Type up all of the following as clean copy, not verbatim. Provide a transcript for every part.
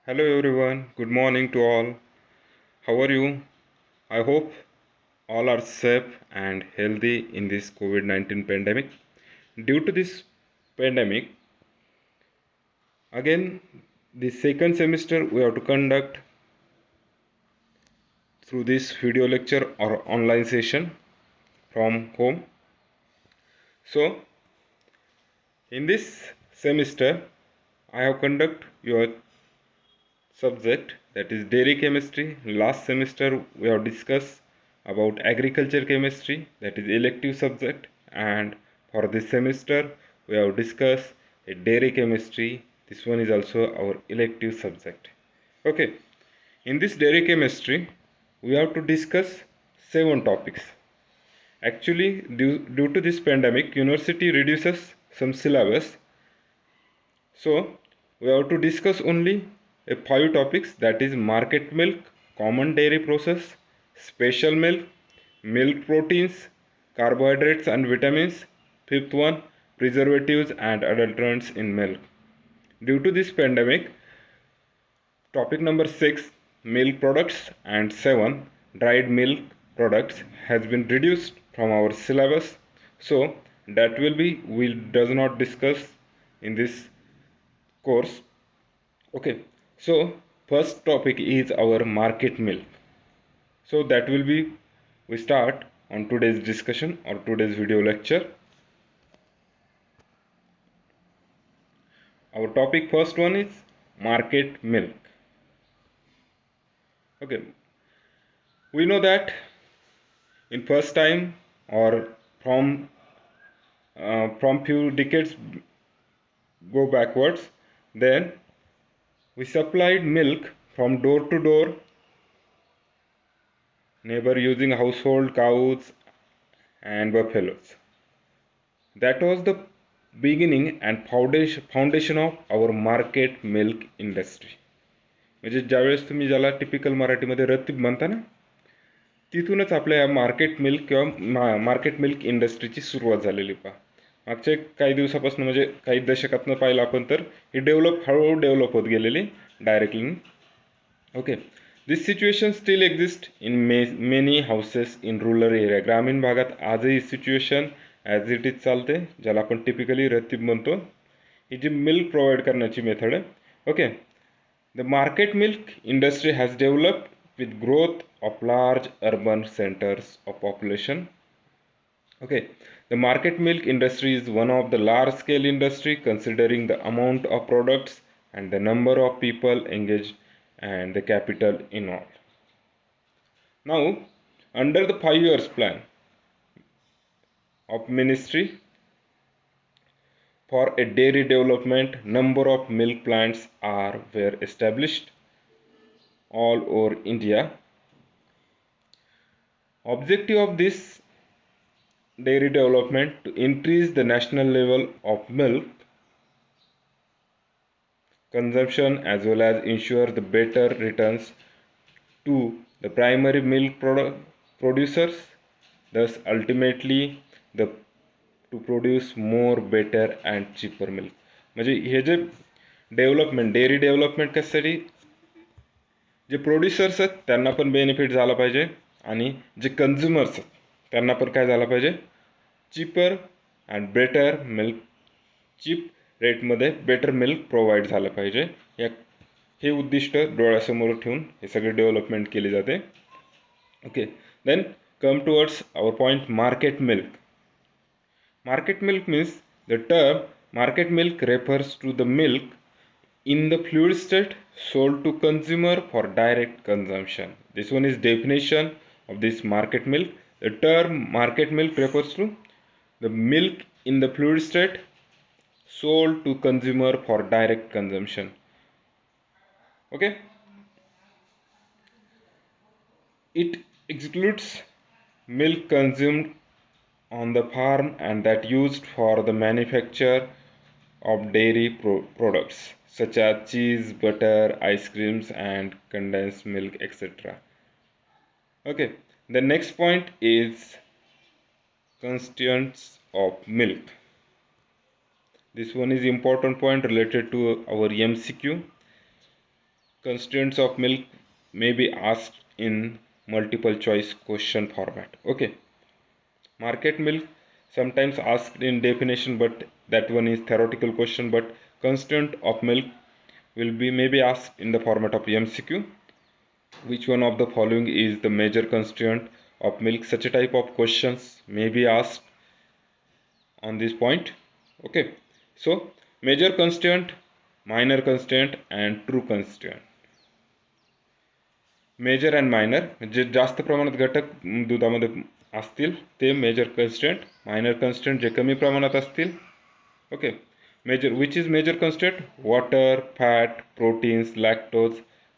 Hello everyone, good morning to all. How are you? I hope all are safe and healthy in this COVID 19 pandemic. Due to this pandemic, again, the second semester we have to conduct through this video lecture or online session from home. So, in this semester, I have conduct your subject, that is dairy chemistry. Last semester we have discussed about agriculture chemistry, that is elective subject, and for this semester we have discussed a dairy chemistry. This one is also our elective subject. Okay, in this dairy chemistry we have to discuss 7 topics. Actually, due to this pandemic, university reduces some syllabus, so we have to discuss only 5 topics, that is market milk, common dairy process, special milk, milk proteins, carbohydrates and vitamins. Fifth one, preservatives and adulterants in milk. Due to this pandemic, topic number 6, milk products, and 7, dried milk products has been reduced from our syllabus. So that will be, we does not discuss in this course. Okay, so first topic is our market milk. So that will be, we start on today's discussion or today's video lecture. Our topic first one is market milk. Okay, we know that in first time or from few decades go backwards, then we supplied milk from door to door, neighbor using household cows and buffaloes. That was the beginning and foundation of our market milk industry. म्हणजे ज्यावेळेस तुम्ही ज्याला typical मराठीमध्ये रतीब म्हणता ना, तिथूनच आपल्या या मार्केट मिल्क किंवा मार्केट मिल्क इंडस्ट्रीची सुरुवात झालेली पहा. मागच्या काही दिवसापासून म्हणजे काही दशकातनं पाहिलं आपण तर ही हळूहळू डेव्हलप होत गेलेली directly. Okay, this situation steel exist in many houses in rural area. ग्रामीण भागात आजही सिच्युएशन ॲज इट इज चालते, ज्याला आपण टिपिकली रतीब म्हणतो. ही जी मिल्क प्रोव्हाइड करण्याची मेथड आहे. Okay, the market milk industry has developed with growth of large urban centers of population. Okay, the market milk industry is one of the large scale industry considering the amount of products and the number of people engaged and the capital involved. Now, under the 5 years plan of ministry for a dairy development, number of milk plants were established all over India. Objective of this dairy development to increase the national level of milk consumption as well as ensure the better returns to the primary milk producers, thus ultimately the to produce more better and cheaper milk. म्हणजे हे जे development dairy development कशासाठी, जे producers आहेत त्यांना पण benefit झाला पाहिजे आणि जे consumers आहेत त्यांना पण काय झालं पाहिजे, cheaper and better milk, cheap रेटमध्ये बेटर मिल्क प्रोव्हाइड झालं पाहिजे. हे उद्दिष्ट डोळ्यासमोर ठेवून हे सगळे डेव्हलपमेंट केली जाते. Okay, then come towards our point market milk. Market milk means the term market milk refers to the milk in the fluid state sold to consumer for direct consumption. This one is definition of this market milk. The term market milk refers to the milk in the fluid state sold to consumer for direct consumption. Okay, it excludes milk consumed on the farm and that used for the manufacture of dairy products such as cheese, butter, ice creams and condensed milk, etc. Okay, the next point is constituents of milk. This one is important point related to our MCQ. constraints of milk may be asked in multiple choice question format. Okay, market milk sometimes asked in definition, but that one is theoretical question. But constraint of milk will be maybe asked in the format of MCQ. Which one of the following is the major constraint of milk? Such a type of questions may be asked on this point. Okay, so major constraint, minor constraint and true constraint. Major and minor जे जास्त प्रमाणात घटक दुधामध्ये असतील ते major constant, minor constant जे कमी प्रमाणात असतील. Okay, major which is major constant? Water, fat, proteins, lactose,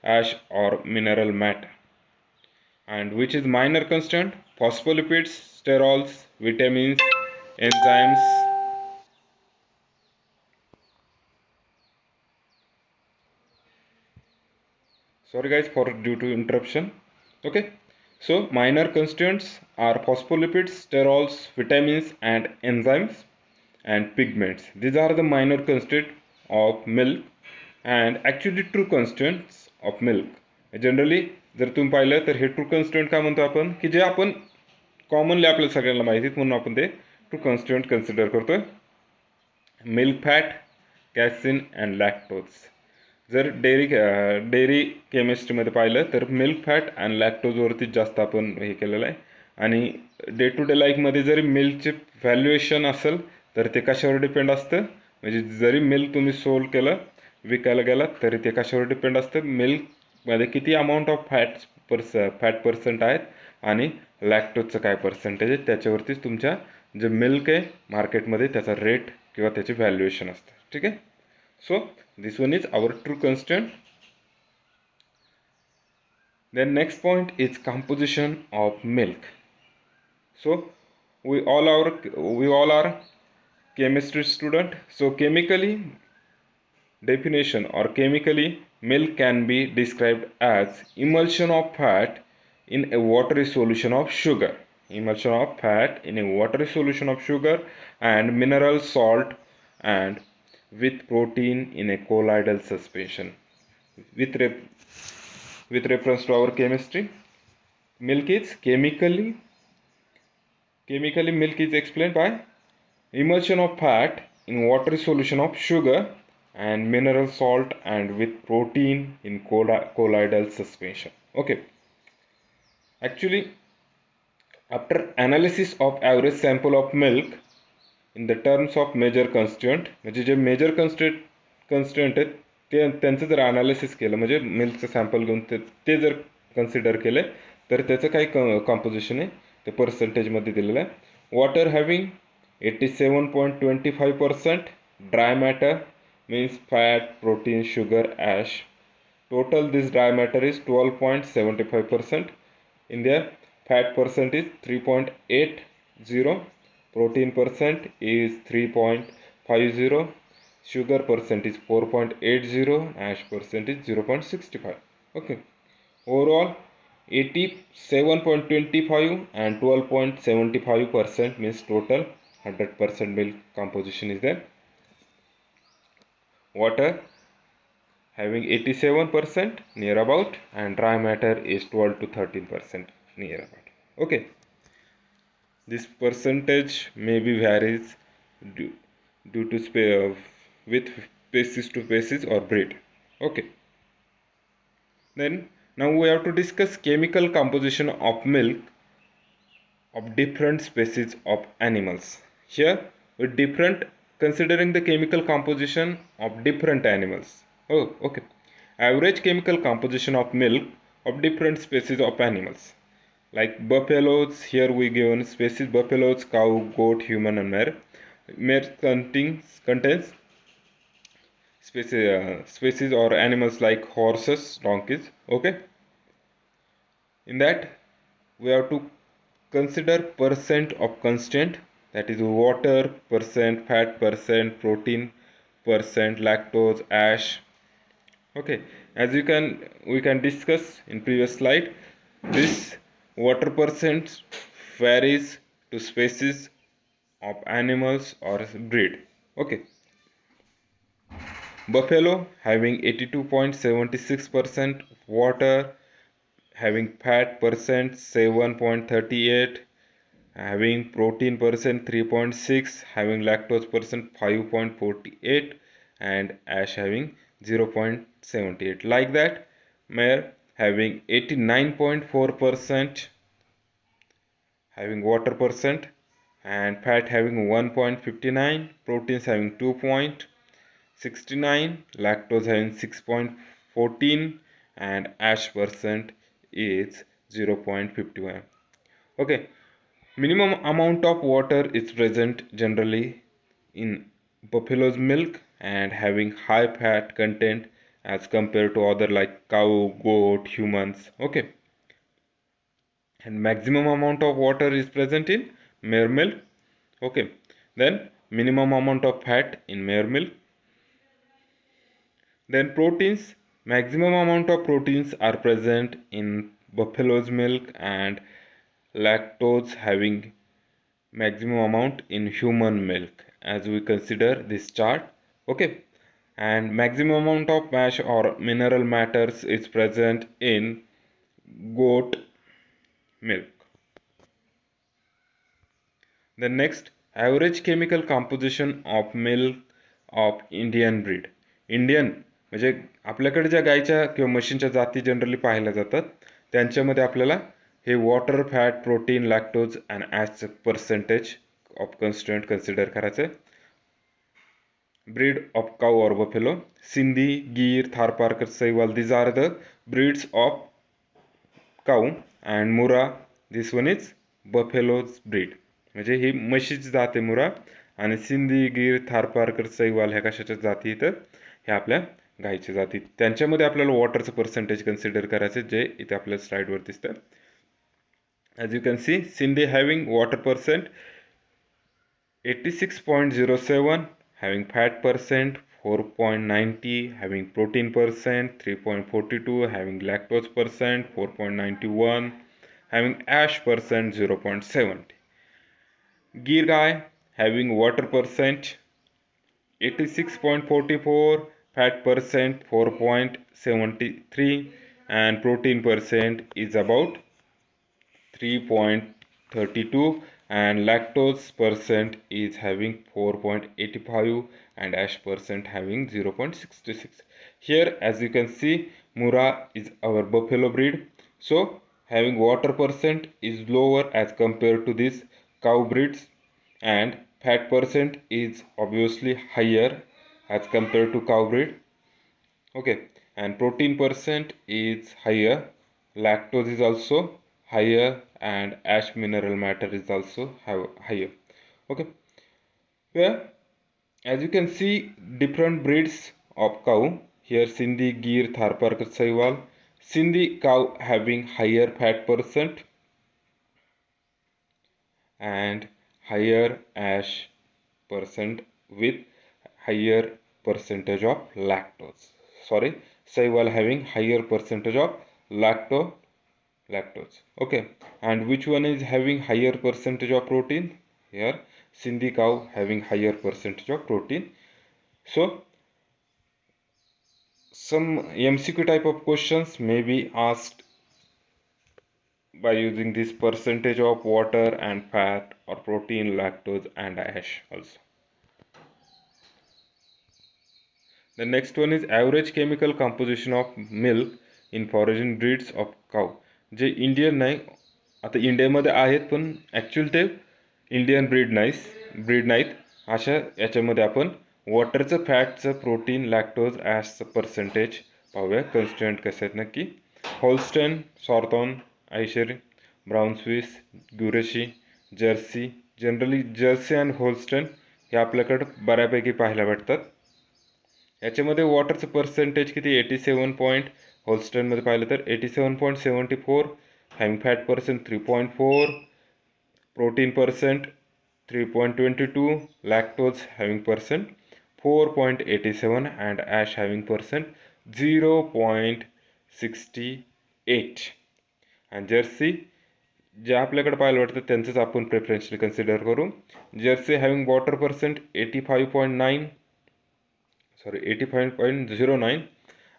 ash और mineral matter. And which is minor constant? Phospholipids, sterols, vitamins, enzymes. Sorry guys for due to interruption. Okay, so minor constituents are phospholipids, sterols, vitamins and enzymes and pigments. These are the minor constituents of milk and actually true constituents of milk. Generally जर तुम्ही पाहिलं तर हे true constituent काय म्हणतो आपण, की जे आपण commonly आपल्या सगळ्यांना माहिती आहेत म्हणून आपण ते ट्रू कन्स्टिट्यूएंट कन्सिडर करतोय. Milk fat, casein and lactose. जर डेअरी केमिस्ट्रीमध्ये पाहिलं तर मिल्क फॅट आणि लॅक्टोजवरतीच जास्त आपण हे केलेलं आहे. आणि डे टू डे लाईफमध्ये जरी मिल्कचे व्हॅल्युएशन असेल तर ते कशावर डिपेंड असतं, म्हणजे जरी मिल्क तुम्ही सोल केलं, विकायला गेला तरी ते कशावर डिपेंड असतं, मिल्कमध्ये किती अमाऊंट ऑफ फॅट पर्सेंट आहेत आणि लॅक्टोजचं काय पर्सेंटेज आहे त्याच्यावरतीच तुमच्या जे मिल्क आहे मार्केटमध्ये त्याचा रेट किंवा त्याची व्हॅल्युएशन असतं. ठीक आहे. So this one is our true constant. Then next point is composition of milk. So we all are chemistry student. So chemically definition or chemically milk can be described as emulsion of fat in a watery solution of sugar. Emulsion of fat in a watery solution of sugar and mineral salt and with protein in a colloidal suspension. With reference to our chemistry, milk is chemically milk is explained by emulsion of fat in watery solution of sugar and mineral salt and with protein in colloidal suspension. Okay, actually after analysis of average sample of milk in the terms of major constituent, म्हणजे जे major constituent आहेत ते त्यांचं जर analysis केलं, म्हणजे मिल्कचं sample घेऊन ते जर कन्सिडर केले तर त्याचं काही कॉम्पोजिशन आहे ते पर्सेंटेजमध्ये दिलेलं आहे. Water having 87.25%, dry matter means fat, protein, sugar, ash. Total this dry matter is 12.75%. in their fat percent is 3.80, protein percent is 3.50, sugar percent is 4.80, ash percent is 0.65. Okay, overall 87.25 and 12.75% means total 100% milk composition is there. Water having 87% near about and dry matter is 12 to 13% near about. Okay, this percentage may be varies due to with species to species or breed. Okay, then now we have to discuss chemical composition of milk of different species of animals. Here with different considering the chemical composition of different animals. Oh, okay. Average chemical composition of milk of different species of animals. Like buffaloes, here we given species buffaloes, cow, goat, human and mare. Mare contains species or animals like horses, donkeys. Okay. In that we have to consider percent of constant, that is water percent, fat percent, protein percent, lactose, ash. Okay, as we can discuss in previous slide, this water percent varies to species of animals or breed. Okay, Buffalo having 82.76% water, having fat percent 7.38, having protein percent 3.6, having lactose percent 5.48, and ash having 0.78. Like that, mare having 89.4%, having water percent, and fat having 1.59, proteins having 2.69, lactose having 6.14, and ash percent is 0.51. Okay, minimum amount of water is present generally in buffalo's milk and having high fat content as compared to other like cow, goat, humans. Okay, and maximum amount of water is present in mare milk. Okay, then minimum amount of fat in mare milk. Then proteins, maximum amount of proteins are present in buffalo's milk and lactose having maximum amount in human milk as we consider this chart. Okay, and maximum amount of mash or mineral matters is present in goat milk. The next, average chemical composition of milk of Indian breed. Indian म्हणजे आपल्याकडे ज्या गायच्या किंवा म्हशींच्या जाती generally पाहिल्या जातात त्यांच्यामध्ये आपल्याला हे water, fat, protein, lactose and ash percentage of constituent consider करायचं. Breed of cow or buffalo: Sindhi, Gir, Tharparkar, Sahiwal. These are the breeds of cow. And Murrah, this one is buffalo's breed. म्हणजे ही म्हशीची जात आहे मुरा. आणि सिंधी, गीर, थारपारकर, सहीवाल ह्या कशाच्या जाती तर ह्या आपल्या गायच्या जाती. त्यांच्यामध्ये आपल्याला वॉटरचं पर्सेंटेज कन्सिडर करायचं जे इथे आपल्या स्लाइडवर दिसतं. As you can see, Sindhi having water percent 86.07, having fat percent 4.90, having protein percent 3.42, having lactose percent 4.91, having ash percent 0.70. Gir Gai having water percent 86.44, fat percent 4.73, and protein percent is about 3.32, and lactose percent is having 4.85, and ash percent having 0.66. Here as you can see, Murrah is our buffalo breed, so having water percent is lower as compared to these cow breeds, and fat percent is obviously higher as compared to cow breed. Okay, and protein percent is higher, lactose is also higher, and ash mineral matter is also higher. Okay, where as you can see different breeds of cow here: Sindhi, Gir, Tharparkar, Sahiwal. Sindhi cow having higher fat percent and higher ash percent with higher percentage of lactose. Sorry, Sahiwal having higher percentage of lactose. Okay, and which one is having higher percentage of protein? Here, Sindhi cow having higher percentage of protein. So, some MCQ type of questions may be asked by using this percentage of water and fat or protein, lactose and ash also. The next one is average chemical composition of milk in foraging breeds of cow. J Indian नाही, आता इंडियामध्ये आहेत पण actual ते Indian breed नाहीत. अशा याच्यामध्ये आपण वॉटरचं, फॅटचं, प्रोटीन, लॅक्टोज, ॲशचं पर्सेंटेज पाहूया. कन्स्टिट्युएंट कसे आहेत नक्की. Holstein, Shorthorn, Ayrshire, Brown Swiss, Guernsey, Jersey. Generally Jersey आणि होल्स्टन हे आपल्याकडं बऱ्यापैकी पाहायला भेटतात. याच्यामध्ये वॉटरचं पर्सेंटेज किती? 87 होल्स्टनमध्ये पाहिलं तर 87.74, having fat percent 3.4, protein percent 3.22, lactose having percent 4.87, and ash having percent 0.68. आणि जर्सी जे आपल्याकडे पाहायला वाटतं त्यांचंच आपण प्रेफरन्शियली कन्सिडर करू. Jersey having water percent 85.9, 85.09,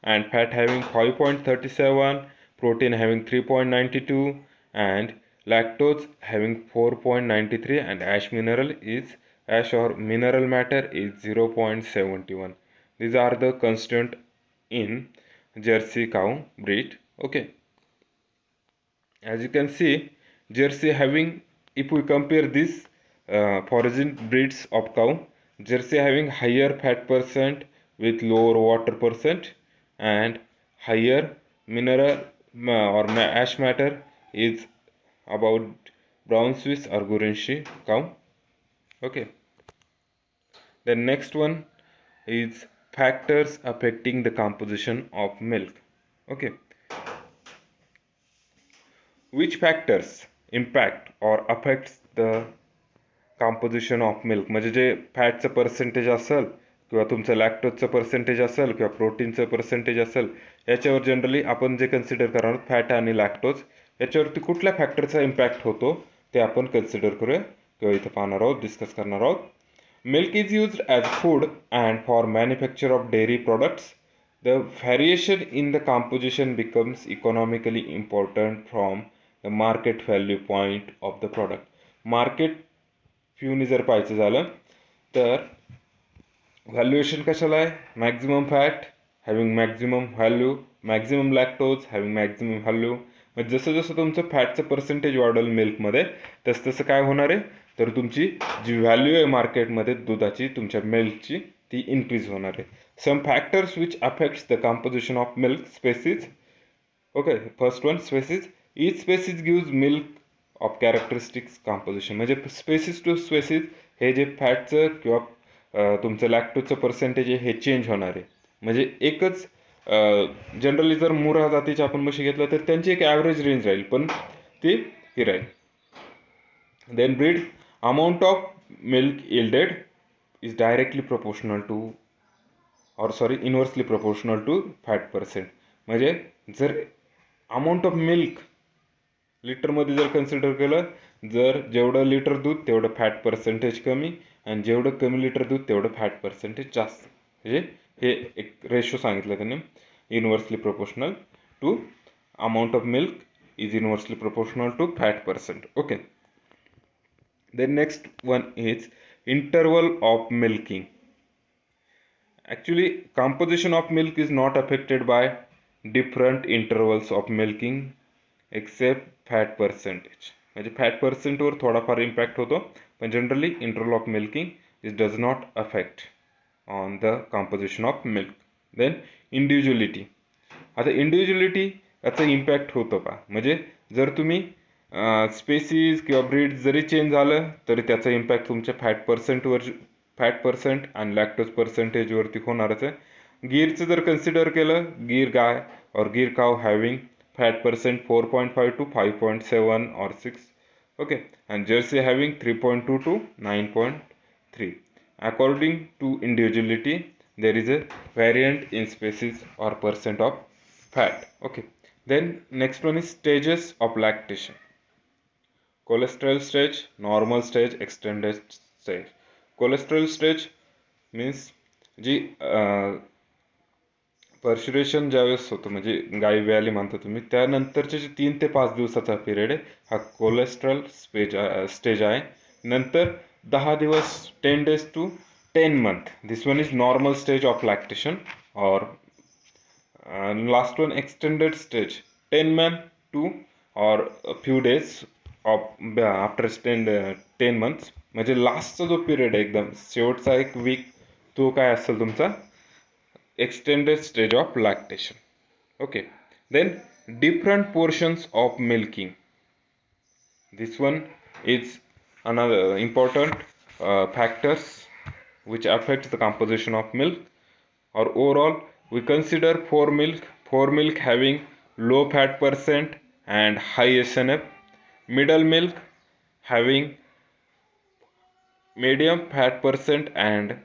and fat having 5.37, protein having 3.92, and lactose having 4.93, and ash or mineral matter is 0.71. These are the constant in Jersey cow breed. Okay, as you can see, Jersey having, if we compare this foreign breeds of cow, Jersey having higher fat percent with lower water percent and higher mineral ash matter is about brown Swiss or Guernsey cow. Okay, the next one is factors affecting the composition of milk. Okay, which factors impact or affects the composition of milk, म्हणजे जे फॅटचं percentage असेल किंवा तुमचं लॅक्टोजचं percentage असेल किंवा प्रोटीनचं percentage असेल, याच्यावर generally आपण जे consider करणार आहोत फॅट आणि लॅक्टोज, याच्यावरती कुठल्या फॅक्टरचा इम्पॅक्ट होतो ते आपण कन्सिडर करूया किंवा इथं पाहणार आहोत, डिस्कस करणार आहोत. Milk is used as food and for manufacture of dairy products. The variation in the composition becomes economically important from the market value point of the product. Market व्ह्यूनी जर पाहायचं झालं तर व्हॅल्युएशन कशाला आहे? Maximum fat having maximum value, maximum lactose having maximum value. म्हणजे जसं जसं तुमचं फॅटचं पर्सेंटेज वाढेल मिल्कमध्ये तसं तसं काय होणार आहे, तर तुमची जी व्हॅल्यू आहे मार्केटमध्ये दुधाची तुमच्या मिल्कची ती इन्क्रीज होणार आहे. Some factors which affects the composition of milk species. Okay, first one species. Each species gives milk of characteristics composition. म्हणजे स्पेसीज टू स्पेसीज हे जे फॅटचं किंवा तुमचं लॅक्टोजचं पर्सेंटेज आहे हे चेंज होणार आहे. म्हणजे एकच जनरली जर मुरा जातीच्या आपण म्हशी घेतलं तर त्यांची एक ॲव्हरेज रेंज राहील, पण ती ही राहील. Then breed amount of milk yielded is directly proportional to inversely proportional to fat percent. म्हणजे जर अमाऊंट ऑफ मिल्क लिटरमध्ये जर कन्सिडर केलं, जर जेवढं लिटर दूध तेवढं फॅट पर्सेंटेज कमी आणि जेवढं कमी लिटर दूध तेवढं फॅट पर्सेंटेज जास्त. म्हणजे हे एक रेशो सांगितलं त्यांनी, inversely proportional to amount of milk is inversely proportional to fat percent. Okay, then next one is interval of milking. Actually composition of milk is not affected by different intervals of milking except fat percentage. म्हणजे fat पर्सेंटवर थोडाफार impact होतो, पण generally interval of milking is does not affect on the composition of milk. Then individuality. आता individuality याचा impact होतो का, म्हणजे जर तुम्ही स्पेसीज किंवा ब्रीड जरी चेंज झालं तरी त्याचा इम्पॅक्ट तुमच्या फॅट पर्सेंट आणि लॅक्टोज पर्सेंटेजवरती होणारच आहे. गीरचं जर कन्सिडर केलं, गीर गाय और गीर काव having fat percent 4.5 to 5.7 or 6. okay, and Jersey having 3.2 to 9.3. According to individuality there is a variant in species or percent of fat. Okay, then next one is stages of lactation. Cholesterol stage, normal stage, extended stage. Cholesterol stage means जी पर्च्युरेशन ज्यावेळेस होतं, म्हणजे गाय valley म्हणता तुम्ही, त्यानंतरचे जे 3 ते 5 दिवसाचा period आहे हा cholesterol stage आहे. नंतर 10 दिवस 10 days to 10 month, this one is normal stage of lactation. और last one extended stage 10 month to or few days of after 10 months. म्हणजे लास्टचा जो पिरियड आहे एकदम शेवटचा एक वीक, तो काय असेल तुमचा extended stage of lactation. Okay, then different portions of milking. This one is another important factors which affect the composition of milk. Or overall we consider for milk having low fat percent and high SNF, middle milk having medium fat percent and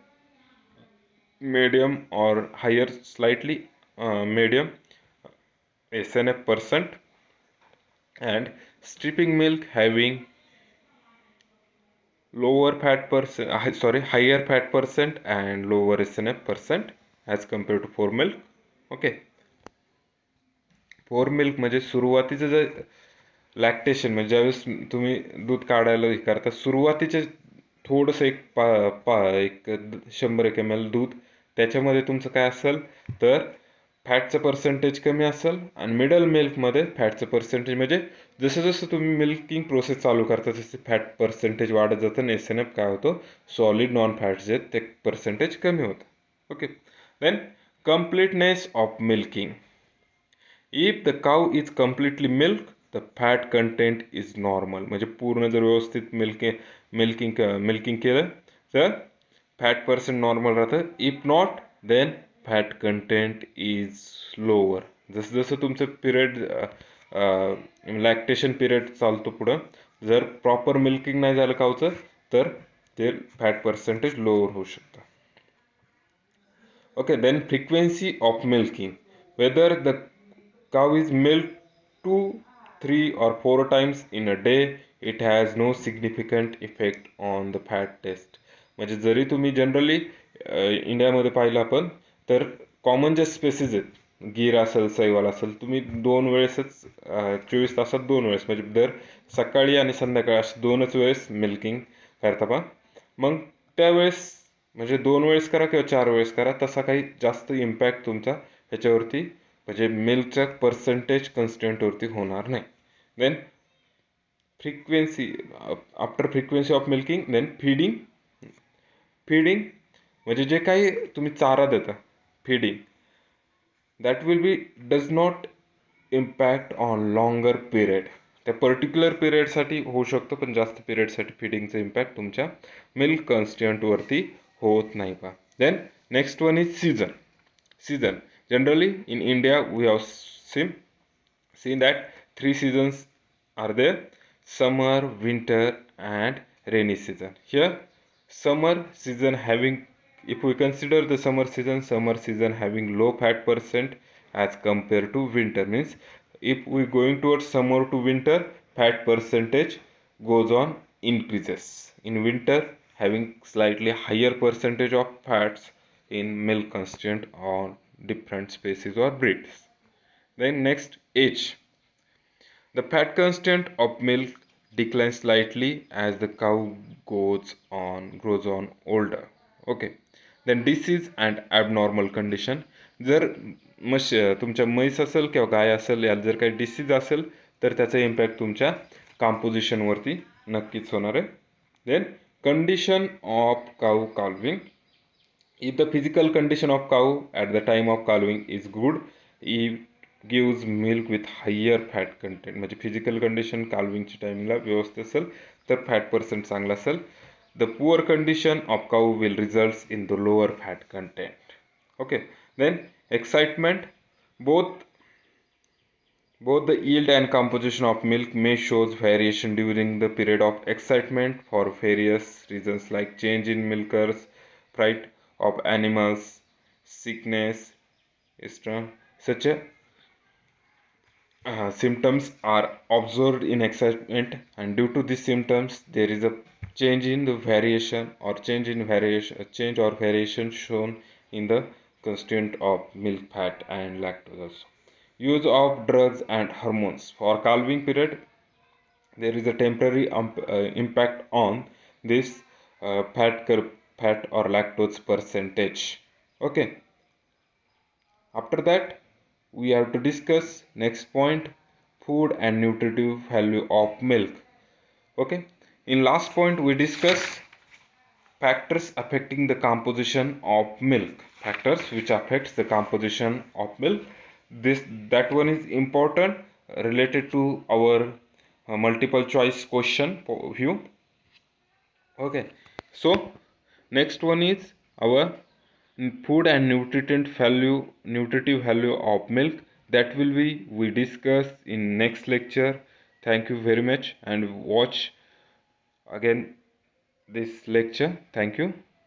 medium or higher slightly medium SNF percent, and stripping milk having higher fat percent and lower SNF percent. As compare to fore milk. Okay, fore milk म्हणजे सुरुवातीचं जे lactation म्हणजे ज्यावेळेस तुम्ही दूध काढायला हे करता सुरुवातीचे थोडंसं एक 100 ml दूध, त्याच्यामध्ये तुमचं काय असेल तर फॅटचं पर्सेंटेज कमी असेल आणि मिडल मिल्कमध्ये फॅटचं पर्सेंटेज म्हणजे जसं जसं तुम्ही मिल्किंग प्रोसेस चालू करता तसे फॅट पर्सेंटेज वाढत जातं आणि SNF काय होतं, सॉलिड नॉन फॅट्स जे ते पर्सेंटेज कमी होतं. Okay, then completeness of milking. If the cow is completely milk the fat content is normal. म्हणजे पूर्ण जर व्यवस्थित मिल्किंग केलं तर फॅट पर्सेंट नॉर्मल राहतं. If not then fat content is lower. जसं जसं तुमचं पिरियड लॅक्टेशन पिरियड चालतो पुढं, जर प्रॉपर मिल्किंग नाही झालं काऊचं तर ते फॅट पर्सेंटेज लोअर होऊ शकतं. Okay, then frequency of milking. Whether the cow is milked 2, 3 or 4 times in a day, it has no significant effect on the fat test. म्हणजे जरी तुम्ही जनरली इंडियामध्ये पाहिलं आपण तर कॉमन जे स्पेसिस आहेत, गीर असेल सहीवाल असेल, तुम्ही 2 वेळेसच 24 तासात 2 वेळेस म्हणजे दर सकाळी आणि संध्याकाळी असे 2च वेळेस मिल्किंग करता पहा. मग त्यावेळेस म्हणजे 2 वेळेस करा किंवा 4 वेळेस करा, तसा काही जास्त इम्पॅक्ट तुमचा ह्याच्यावरती म्हणजे मिल्कच्या पर्सेंटेज कन्स्टंटवरती होणार नाही. Then frequency, after frequency of milking, then feeding म्हणजे जे काही तुम्ही चारा देता feeding, that will be does not impact on longer period. त्या पर्टिक्युलर पिरियडसाठी होऊ शकतो पण जास्त पिरियडसाठी फिडिंगचा इम्पॅक्ट तुमच्या मिल्क कन्स्टंटवरती होत नाही पहा. Then next one is season. Generally in India we have seen that 3 seasons are there: summer, winter and rainy season. Here summer season having, if we consider the summer season having low fat percent as compared to winter, means if we going towards summer to winter, fat percentage goes on increases. In winter having slightly higher percentage of fats in milk constituent on different species or breeds. Then next, age. The fat content of milk declines slightly as the cow grows on older. Okay. Then disease and abnormal condition. जर तुमच्या म्हैस असेल किंवा गाय असेल याला जर काही disease असेल तर त्याचा इम्पॅक्ट तुमच्या कॉम्पोजिशनवरती नक्कीच होणार आहे. Then condition of cow calving. If the physical condition of cow at the time of calving is good, it gives milk with higher fat content. म्हणजे फिजिकल कंडिशन calvingच्या टाइमला व्यवस्थित असेल तर फॅट पर्सेंट चांगला असेल. The poor condition of cow will result in the lower fat content. Okay. Then excitement. Both the yield and composition of milk may shows variation during the period of excitement for various reasons like change in milkers, fright of animals, sickness, etc. Such symptoms are observed in excitement, and due to these symptoms, there is a change in the change or variation shown in the constituent of milk fat and lactose. Use of drugs and hormones. For calving period, there is a temporary impact on this fat or lactose percentage. Okay. After that, we have to discuss next point: food and nutritive value of milk. Okay. In last point, we discuss factors affecting the composition of milk. Factors which affects the composition of milk. That one is important, related to our multiple choice question view. Okay, so next one is our food and nutritive value of milk. That will be we discuss in next lecture. Thank you very much and watch again this lecture. Thank you.